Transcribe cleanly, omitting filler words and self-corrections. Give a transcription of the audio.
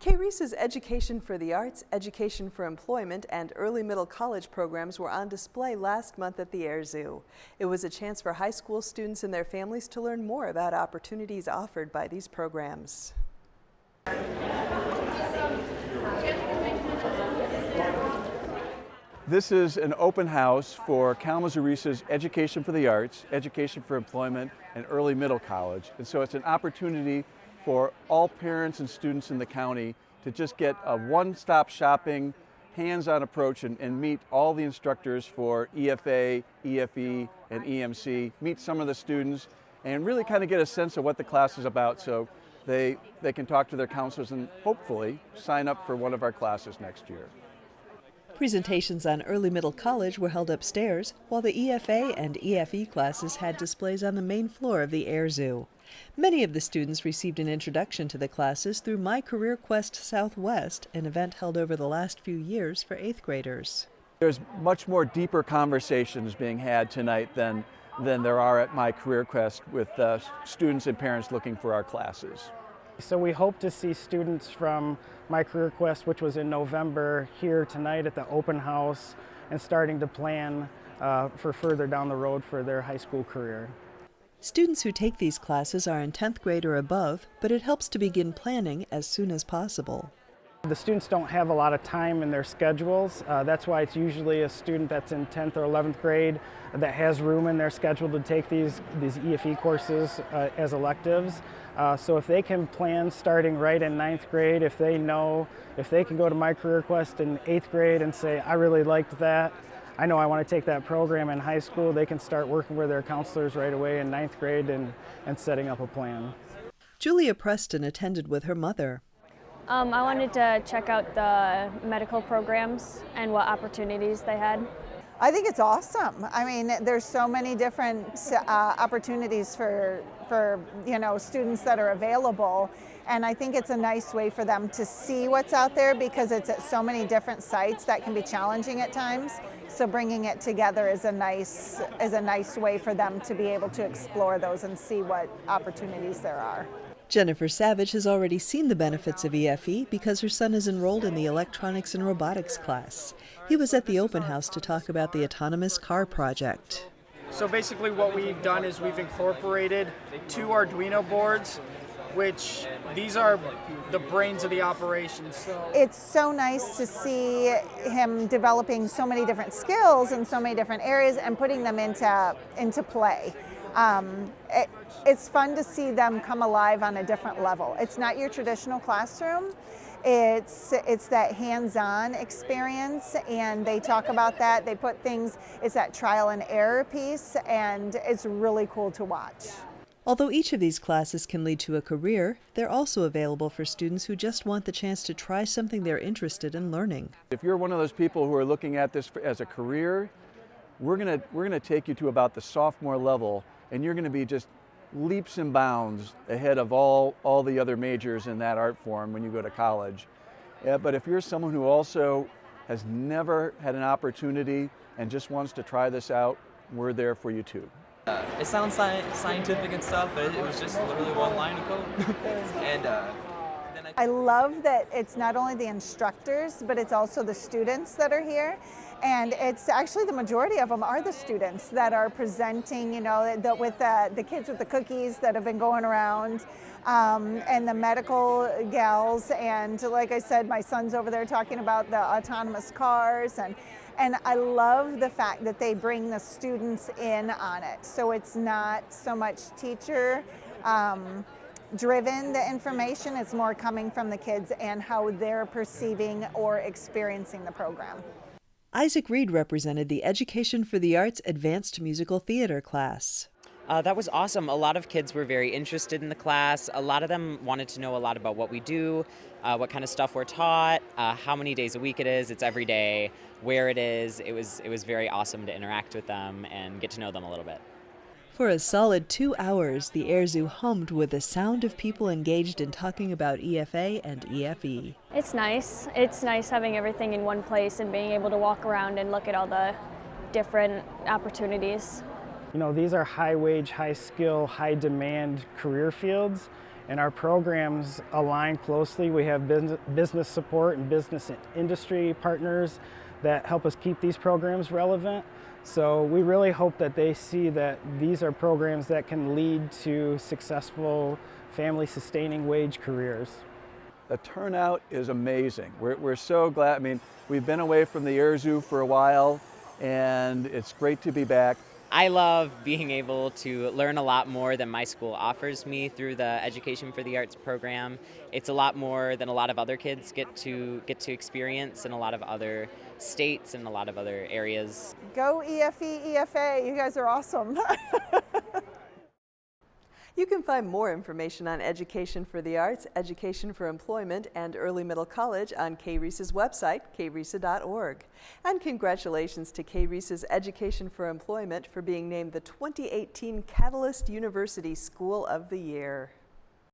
KRESA's Education for the Arts, Education for Employment, and Early Middle College programs were on display last month at the Air Zoo. It was a chance for high school students and their families to learn more about opportunities offered by these programs. This is an open house for Kalamazoo RESA's Education for the Arts, Education for Employment, and Early Middle College. And so it's an opportunity for all parents and students in the county to just get a one-stop shopping, hands-on approach and meet all the instructors for EFA, EFE, and EMC, meet some of the students, and really kind of get a sense of what the class is about so they can talk to their counselors and hopefully sign up for one of our classes next year. Presentations on Early Middle College were held upstairs, while the EFA and EFE classes had displays on the main floor of the Air Zoo. Many of the students received an introduction to the classes through My Career Quest Southwest, an event held over the last few years for 8th graders. There's much more deeper conversations being had tonight than there are at My Career Quest with students and parents looking for our classes. So we hope to see students from My Career Quest, which was in November, here tonight at the open house and starting to plan for further down the road for their high school career. Students who take these classes are in 10th grade or above, but it helps to begin planning as soon as possible. The students don't have a lot of time in their schedules. That's why it's usually a student that's in 10th or 11th grade that has room in their schedule to take these EFE courses as electives. So if they can plan starting right in 9th grade, if they can go to My Career Quest in 8th grade and say, I really liked that, I know I want to take that program in high school, they can start working with their counselors right away in 9th grade and setting up a plan. Julia Preston attended with her mother. I wanted to check out the medical programs and what opportunities they had. I think it's awesome. I mean, there's so many different opportunities for students that are available, and I think it's a nice way for them to see what's out there because it's at so many different sites that can be challenging at times. So bringing it together is a nice way for them to be able to explore those and see what opportunities there are. Jennifer Savage has already seen the benefits of EFE because her son is enrolled in the electronics and robotics class. He was at the open house to talk about the autonomous car project. So basically what we've done is we've incorporated 2 Arduino boards, which these are the brains of the operation. It's so nice to see him developing so many different skills in so many different areas and putting them into play. It's fun to see them come alive on a different level. It's not your traditional classroom. It's that hands-on experience, and they talk about that. They put things, it's that trial and error piece, and it's really cool to watch. Although each of these classes can lead to a career, they're also available for students who just want the chance to try something they're interested in learning. If you're one of those people who are looking at this as a career, we're gonna take you to about the sophomore level, and you're gonna be just leaps and bounds ahead of all the other majors in that art form when you go to college. But if you're someone who also has never had an opportunity and just wants to try this out, we're there for you too. It sounds scientific and stuff, but it was just literally one line of code. And then I love that it's not only the instructors, but it's also the students that are here. And it's actually the majority of them are the students that are presenting, with the kids with the cookies that have been going around, and the medical gals. And like I said, my son's over there talking about the autonomous cars. And I love the fact that they bring the students in on it. So it's not so much teacher driven, the information, it's more coming from the kids and how they're perceiving or experiencing the program. Isaac Reed represented the Education for the Arts Advanced Musical Theater class. That was awesome. A lot of kids were very interested in the class. A lot of them wanted to know a lot about what we do, what kind of stuff we're taught, how many days a week it is, it's every day, where it is. It was very awesome to interact with them and get to know them a little bit. For a solid 2 hours, the Air Zoo hummed with the sound of people engaged in talking about EFA and EFE. It's nice. It's nice having everything in one place and being able to walk around and look at all the different opportunities. These are high wage, high skill, high demand career fields, and our programs align closely. We have business support and business and industry partners that help us keep these programs relevant. So we really hope that they see that these are programs that can lead to successful family-sustaining wage careers. The turnout is amazing. We're so glad. I mean, we've been away from the Air Zoo for a while, and it's great to be back. I love being able to learn a lot more than my school offers me through the Education for the Arts program. It's a lot more than a lot of other kids get to experience in a lot of other states and a lot of other areas. Go EFE, EFA, you guys are awesome. You can find more information on Education for the Arts, Education for Employment, and Early Middle College on KRESA's website, kresa.org. And congratulations to KRESA's Education for Employment for being named the 2018 Catalyst University School of the Year.